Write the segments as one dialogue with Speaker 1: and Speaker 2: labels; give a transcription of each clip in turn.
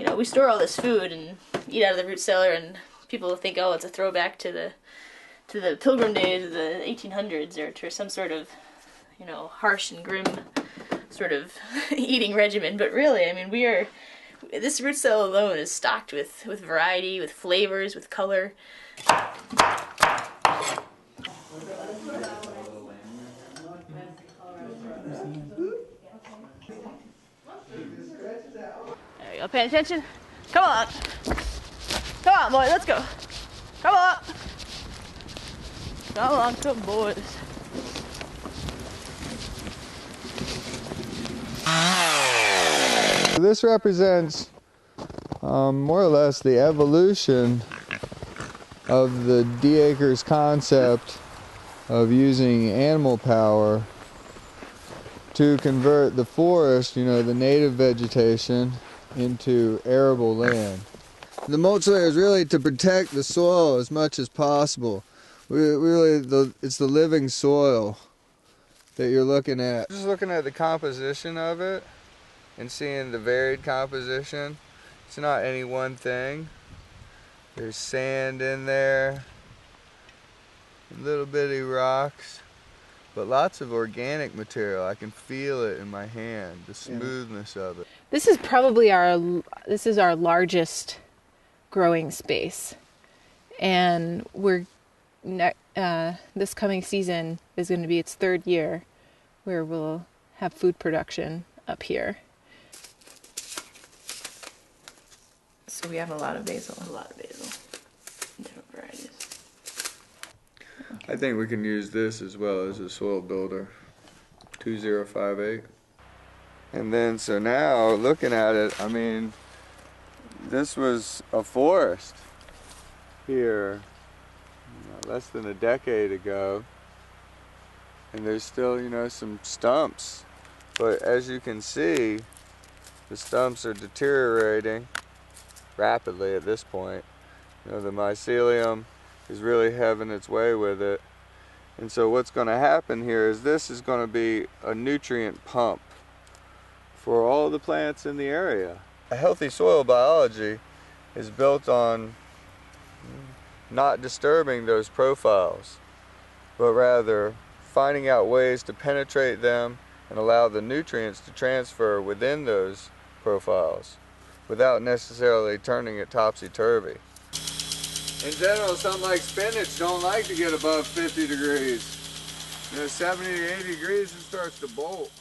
Speaker 1: you know, we store all this food and eat out of the root cellar, and people think, oh, it's a throwback to the Pilgrim days of the 1800s, or to some sort of, you know, harsh and grim sort of eating regimen. But really, I mean, this root cellar alone is stocked with variety, with flavors, with color. There you go, paying attention? Come on! Come on, boy, let's go! Come on! Come on, come boys.
Speaker 2: This represents more or less the evolution of the D-Acres concept of using animal power to convert the forest, you know, the native vegetation, into arable land. The mulch layer is really to protect the soil as much as possible. It's the living soil that you're looking at. Just looking at the composition of it and seeing the varied composition. It's not any one thing. There's sand in there, little bitty rocks, but lots of organic material. I can feel it in my hand, the smoothness of it.
Speaker 3: This is probably our largest growing space, and this coming season is going to be its 3rd year where we'll have food production up here. So we have a lot of basil. Different varieties.
Speaker 2: I think we can use this as well as a soil builder. 2058. And then, so now, looking at it, I mean, this was a forest here, you know, less than a decade ago. And there's still, you know, some stumps. But as you can see, the stumps are deteriorating rapidly at this point. You know, the mycelium is really having its way with it. And so what's going to happen here is this is going to be a nutrient pump for all the plants in the area. A healthy soil biology is built on not disturbing those profiles, but rather finding out ways to penetrate them and allow the nutrients to transfer within those profiles without necessarily turning it topsy-turvy. In general, something like spinach don't like to get above 50 degrees. You know, 70 to 80 degrees, it starts to bolt.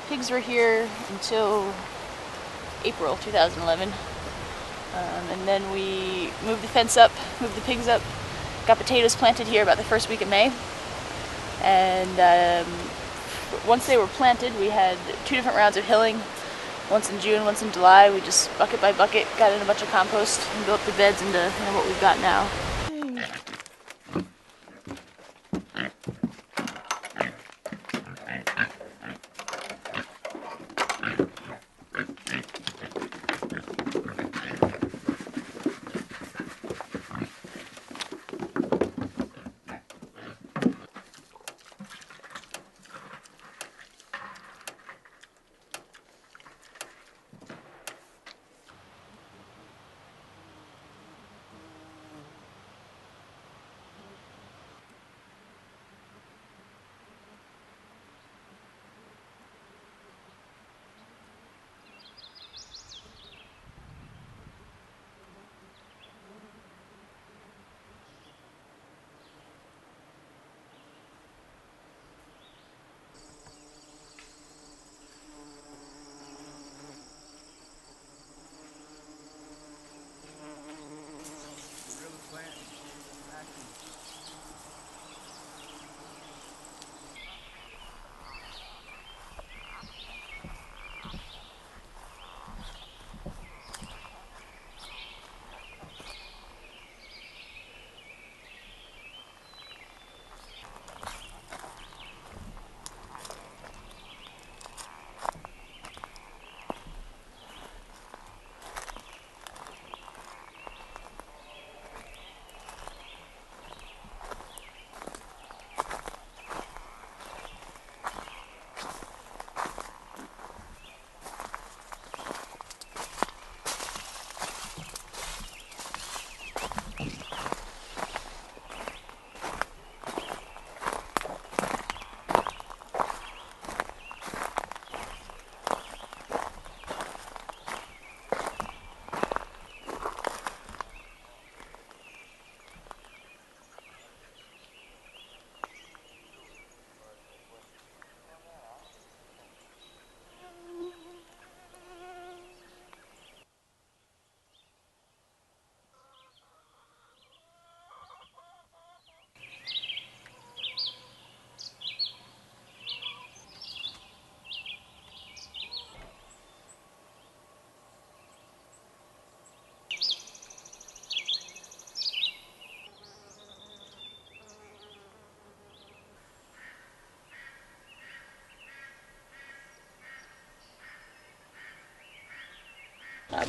Speaker 1: Pigs were here until April 2011, and then we moved the fence up, moved the pigs up, got potatoes planted here about the 1st week of May, and once they were planted we had 2 different rounds of hilling, once in June, once in July. We just bucket by bucket got in a bunch of compost and built the beds into what we've got now.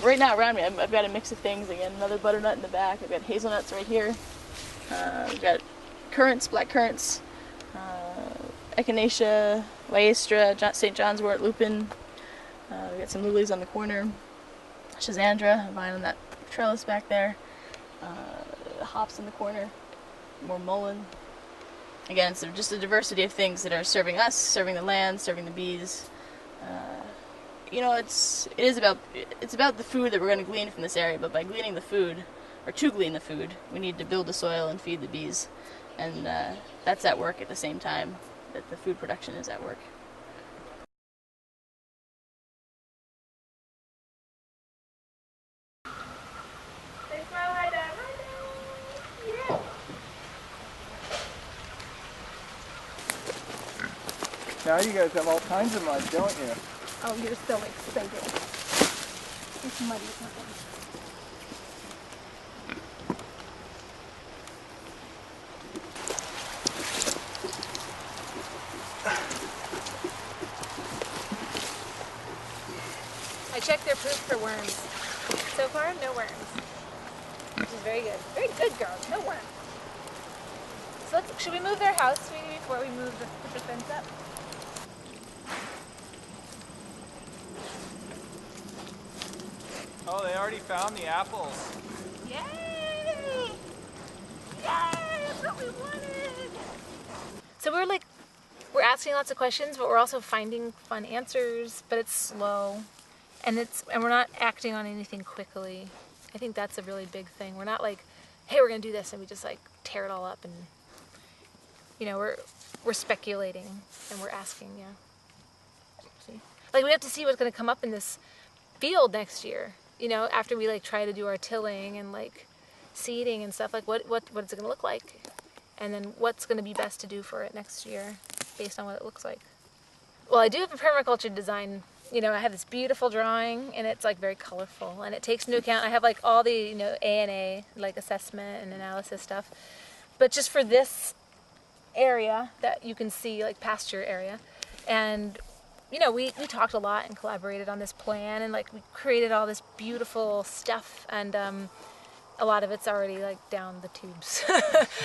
Speaker 1: right now around me, I've got a mix of things. Again, another butternut in the back. I've got hazelnuts right here. We've got currants, black currants, echinacea, lyastra, St. John's wort, lupin. We've got some lilies on the corner. Schizandra, a vine on that trellis back there. Hops in the corner. More mullein. Again, it's just a diversity of things that are serving us, serving the land, serving the bees. You know, it's about the food that we're going to glean from this area. But by gleaning the food, or to glean the food, we need to build the soil and feed the bees, and that's at work at the same time that the food production is at work.
Speaker 2: Now you guys have all kinds of mud, don't you?
Speaker 4: Oh, you're so excited. It's muddy. I checked their poop for worms. So far, no worms. Which is very good. Very good, girls. No worms. So should we move their house, sweetie, before we put the fence up?
Speaker 5: Oh, they already found the apples.
Speaker 4: Yay! Yay! That's what we wanted! So we're asking lots of questions, but we're also finding fun answers, but it's slow. And we're not acting on anything quickly. I think that's a really big thing. We're not like, hey, we're gonna do this, and we just like tear it all up, and you know, we're speculating and we're asking, yeah. See? Like we have to see what's gonna come up in this field next year. You know, after we like try to do our tilling and like seeding and stuff, like what's it gonna look like? And then what's gonna be best to do for it next year based on what it looks like. Well, I do have a permaculture design. You know, I have this beautiful drawing and it's like very colorful and it takes into account, I have like all the, you know, A&A, like assessment and analysis stuff. But just for this area that you can see, like pasture area. And you know, we talked a lot and collaborated on this plan and like we created all this beautiful stuff, and a lot of it's already like down the tubes.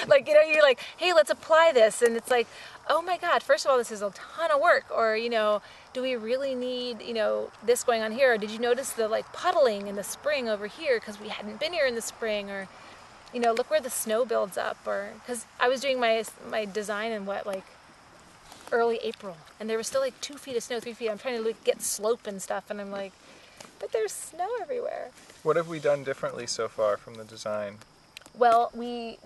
Speaker 4: Like, you know, you're like, hey, let's apply this, and it's like, oh my God, first of all, this is a ton of work, or, you know, do we really need, you know, this going on here? Or did you notice the like puddling in the spring over here because we hadn't been here in the spring? Or, you know, look where the snow builds up. Or because I was doing my design in like early April, and there was still like 2 feet of snow, 3 feet. I'm trying to like get slope and stuff, and I'm like, but there's snow everywhere.
Speaker 5: What have we done differently so far from the design?
Speaker 4: Well, we're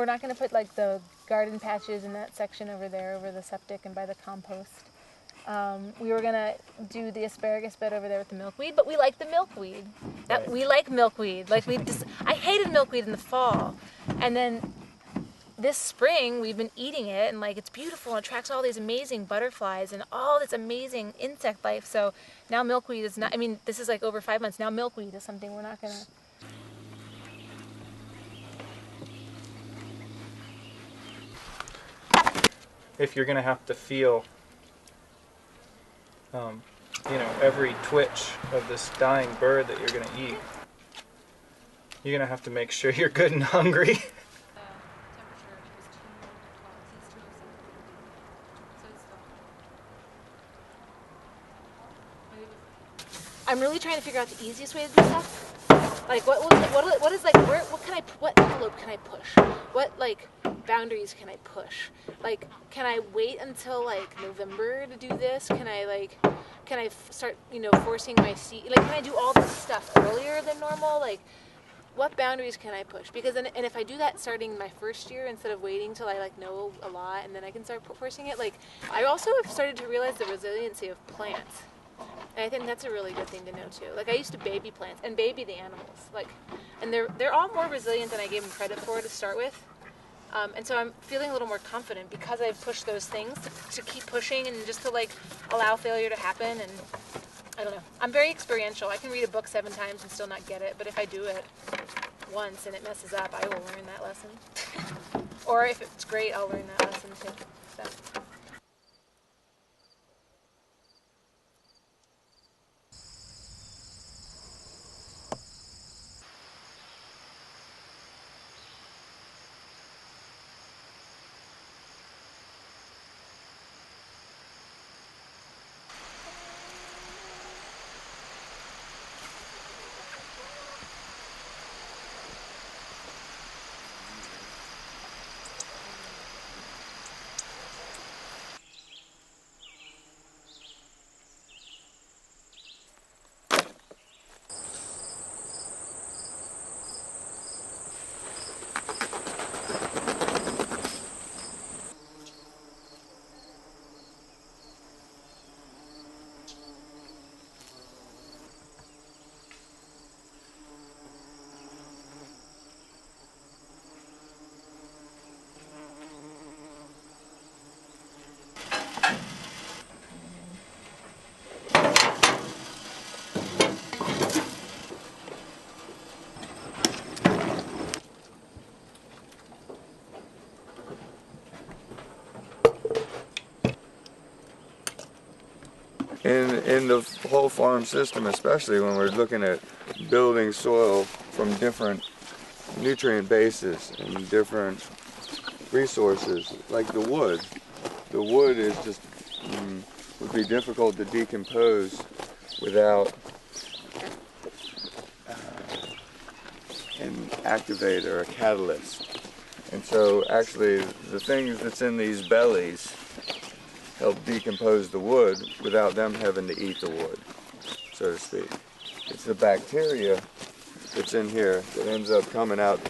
Speaker 4: not going to put like the garden patches in that section over there, over the septic and by the compost. We were going to do the asparagus bed over there with the milkweed, but we like the milkweed.
Speaker 5: Right.
Speaker 4: We like milkweed. Like I hated milkweed in the fall, and then this spring we've been eating it, and like it's beautiful and attracts all these amazing butterflies and all this amazing insect life. So now milkweed is not, I mean, this is like over 5 months. Now milkweed is something we're not gonna.
Speaker 5: If you're gonna have to feel, you know, every twitch of this dying bird that you're gonna eat, you're gonna have to make sure you're good and hungry.
Speaker 4: I'm really trying to figure out the easiest way to do stuff. Like what is like what envelope can I push? What like boundaries can I push? Like, can I wait until like November to do this? Can I start, you know, forcing my seed? Like, can I do all this stuff earlier than normal? Like, what boundaries can I push? Because and if I do that starting my first year instead of waiting till I like know a lot and then I can start forcing it. Like, I also have started to realize the resiliency of plants. And I think that's a really good thing to know too. Like, I used to baby plants and baby the animals, like, and they're all more resilient than I gave them credit for to start with. And so I'm feeling a little more confident because I've pushed those things to keep pushing and just to like allow failure to happen. And I don't know. I'm very experiential. I can read a book 7 times and still not get it, but if I do it once and it messes up, I will learn that lesson. Or if it's great, I'll learn that lesson too. So.
Speaker 2: in the whole farm system, especially when we're looking at building soil from different nutrient bases and different resources, like the wood. The wood is just would be difficult to decompose without an activator, a catalyst. And so actually the things that's in these bellies help decompose the wood without them having to eat the wood, so to speak. It's the bacteria that's in here that ends up coming out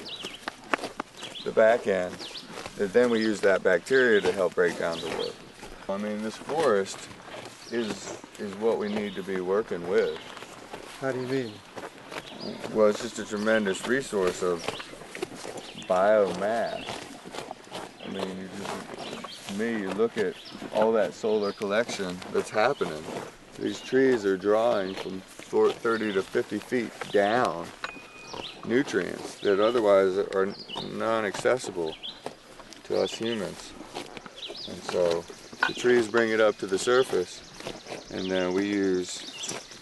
Speaker 2: the back end, that then we use that bacteria to help break down the wood. I mean, this forest is what we need to be working with.
Speaker 6: How do you mean?
Speaker 2: Well, it's just a tremendous resource of biomass. I mean, to me, you look at all that solar collection that's happening. These trees are drawing from 30 to 50 feet down nutrients that otherwise are non-accessible to us humans. And so the trees bring it up to the surface, and then we use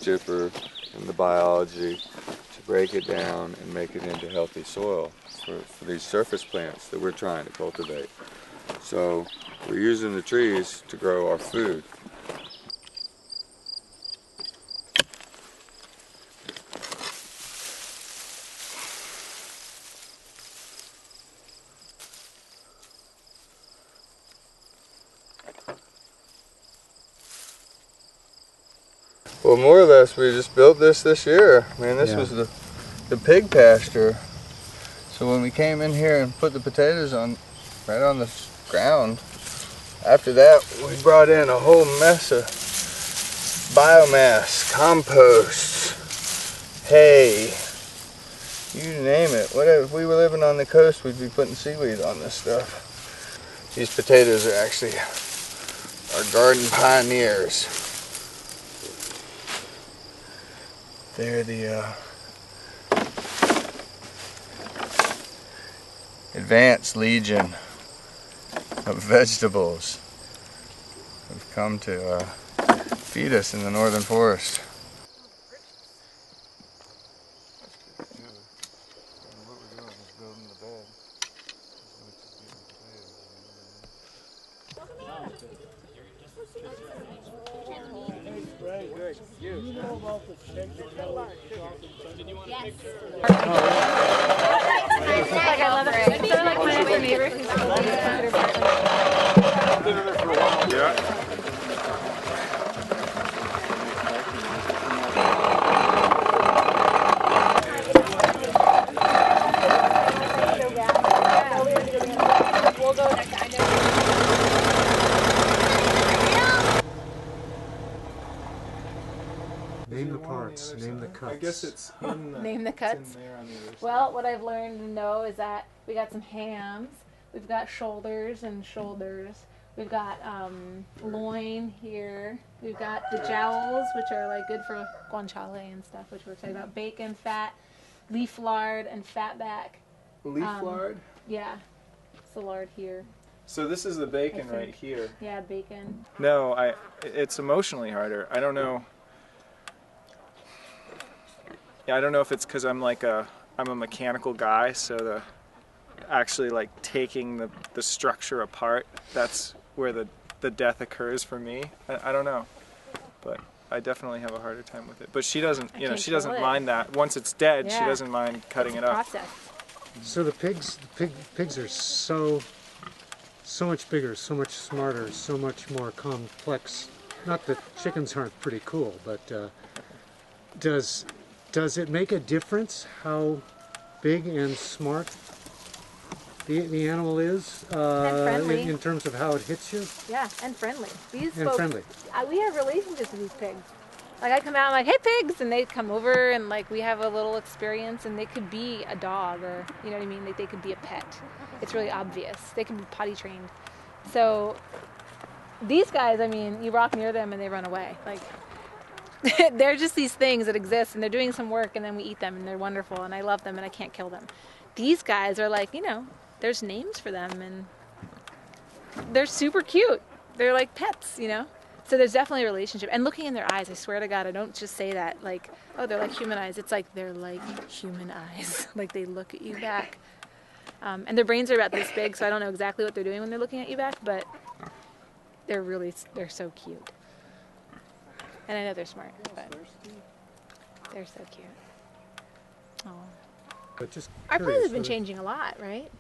Speaker 2: Jipper and the biology to break it down and make it into healthy soil for these surface plants that we're trying to cultivate. So we're using the trees to grow our food. Well, more or less, we just built this year. I mean, this was the pig pasture. So when we came in here and put the potatoes on, right on the ground, after that, we brought in a whole mess of biomass, compost, hay, you name it. Whatever. If we were living on the coast, we'd be putting seaweed on this stuff. These potatoes are actually our garden pioneers. They're the advanced legion of vegetables have come to feed us in the northern forest. What we're doing is building the bed. Very good. You know about the Central Did you want a picture?
Speaker 4: Like I love it. It's sort of like my next door neighbor who's considered
Speaker 5: I've been in there for a while. Yeah.
Speaker 4: We'll go next time.
Speaker 6: Name the parts, name the cuts.
Speaker 5: I guess it's in the,
Speaker 4: Name the cuts.
Speaker 5: It's in there on the other side.
Speaker 4: Well, what I've learned to know is that we got some hams, we've got shoulders and shoulders, we've got loin here, we've got the jowls, which are like good for guanciale and stuff, which we're talking about, bacon, fat, leaf lard, and fat back.
Speaker 5: Leaf lard?
Speaker 4: Yeah, it's the lard here.
Speaker 5: So this is the bacon right here.
Speaker 4: Yeah, bacon.
Speaker 5: No, it's emotionally harder. I don't know. Yeah, I don't know if it's because I'm a mechanical guy, so actually like taking the structure apart, that's where the death occurs for me. I don't know, but I definitely have a harder time with it. But she doesn't, she doesn't mind that. Once it's dead, she doesn't mind cutting it up.
Speaker 4: Process.
Speaker 6: So the pigs are so much bigger, so much smarter, so much more complex. Not that chickens aren't pretty cool, but does it make a difference how big and smart the animal is in terms of how it hits you?
Speaker 4: Yeah, and friendly. These
Speaker 6: and
Speaker 4: folks,
Speaker 6: friendly.
Speaker 4: We have relationships with these pigs. Like I come out, I'm like, hey pigs, and they come over and like we have a little experience, and they could be a dog or, you know what I mean? Like they could be a pet. It's really obvious. They can be potty trained. So these guys, I mean, you walk near them and they run away. Like they're just these things that exist, and they're doing some work, and then we eat them, and they're wonderful, and I love them, and I can't kill them. These guys are like, there's names for them, and they're super cute. They're like pets, So there's definitely a relationship. And looking in their eyes, I swear to God, I don't just say that like, oh, they're like human eyes. It's like they're like human eyes. Like they look at you back. And their brains are about this big, so I don't know exactly what they're doing when they're looking at you back, but they're so cute. And I know they're smart, but they're so cute. Oh.
Speaker 6: But just
Speaker 4: Our plans have been
Speaker 6: curious,
Speaker 4: changing a lot, right?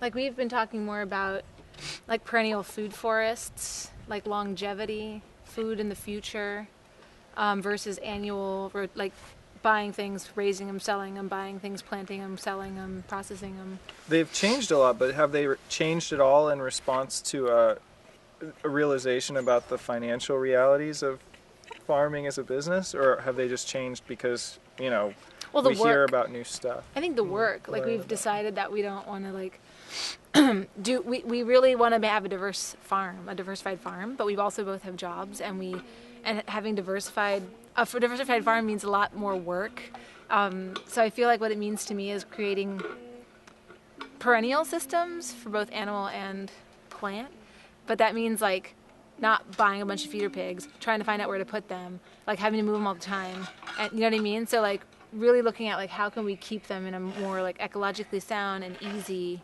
Speaker 4: Like we've been talking more about like perennial food forests, like longevity, food in the future, versus annual, like buying things, raising them, selling them, buying things, planting them, selling them, processing them.
Speaker 5: They've changed a lot, but have they changed at all in response to a realization about the financial realities of farming as a business, or have they just changed because, you know,
Speaker 4: Well, the
Speaker 5: we hear
Speaker 4: work.
Speaker 5: about new stuff?
Speaker 4: I think the work, like we've decided that we don't want to like we really want to have a diversified farm, but we've also both have jobs, and having diversified for diversified farm means a lot more work. So I feel like what it means to me is creating perennial systems for both animal and plant, but that means like not buying a bunch of feeder pigs, trying to find out where to put them, like having to move them all the time, and you know what I mean? So like really looking at like how can we keep them in a more like ecologically sound and easy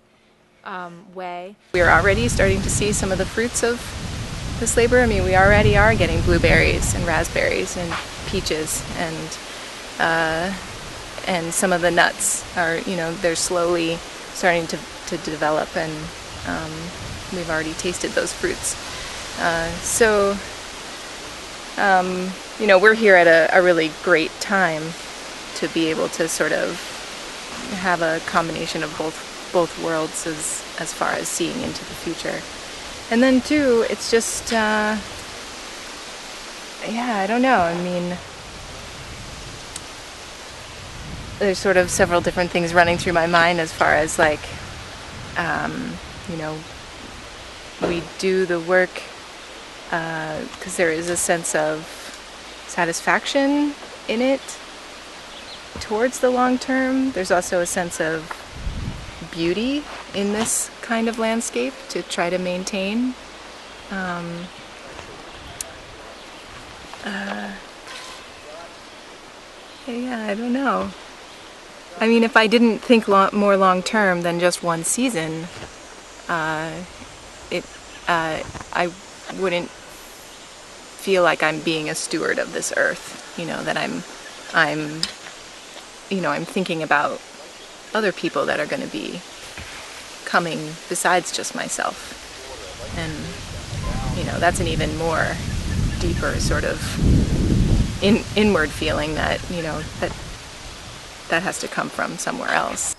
Speaker 4: way.
Speaker 3: We're already starting to see some of the fruits of this labor. I mean, we already are getting blueberries and raspberries and peaches, and some of the nuts are, you know, they're slowly starting to develop, and we've already tasted those fruits. You know, we're here at a really great time to be able to sort of have a combination of both worlds as far as seeing into the future. And then too, it's just, yeah, I don't know. I mean, there's sort of several different things running through my mind as far as like, you know, we do the work because there is a sense of satisfaction in it towards the long term. There's also a sense of beauty in this kind of landscape to try to maintain. Yeah, I don't know. I mean, if I didn't think more long term than just one season, I wouldn't feel like I'm being a steward of this earth. You know, that I'm thinking about other people that are going to be coming besides just myself. And, you know, that's an even more deeper sort of inward feeling that, you know, that has to come from somewhere else.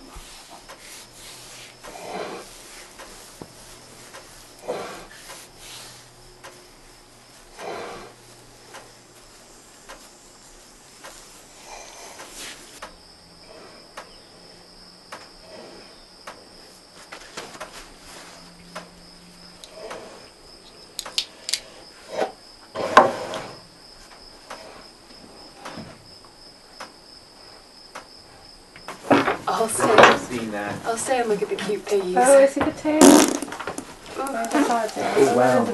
Speaker 7: I'll stay and look at the cute piggies.
Speaker 3: Oh, I see the tail.
Speaker 8: Oh, wow.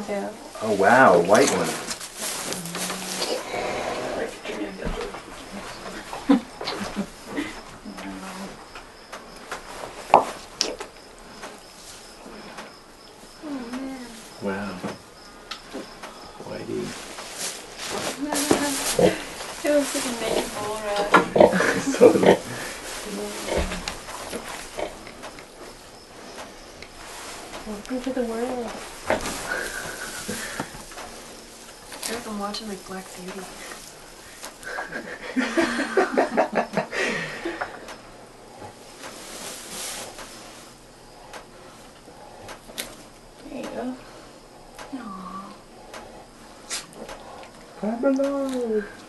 Speaker 8: Oh, wow, a white one. Wow. Whitey.
Speaker 7: It was like a naked bull rat.
Speaker 8: Totally.
Speaker 7: Welcome to the world. I feel like I'm watching like Black Beauty.
Speaker 3: There you go.
Speaker 7: Aww.
Speaker 8: I'm alive.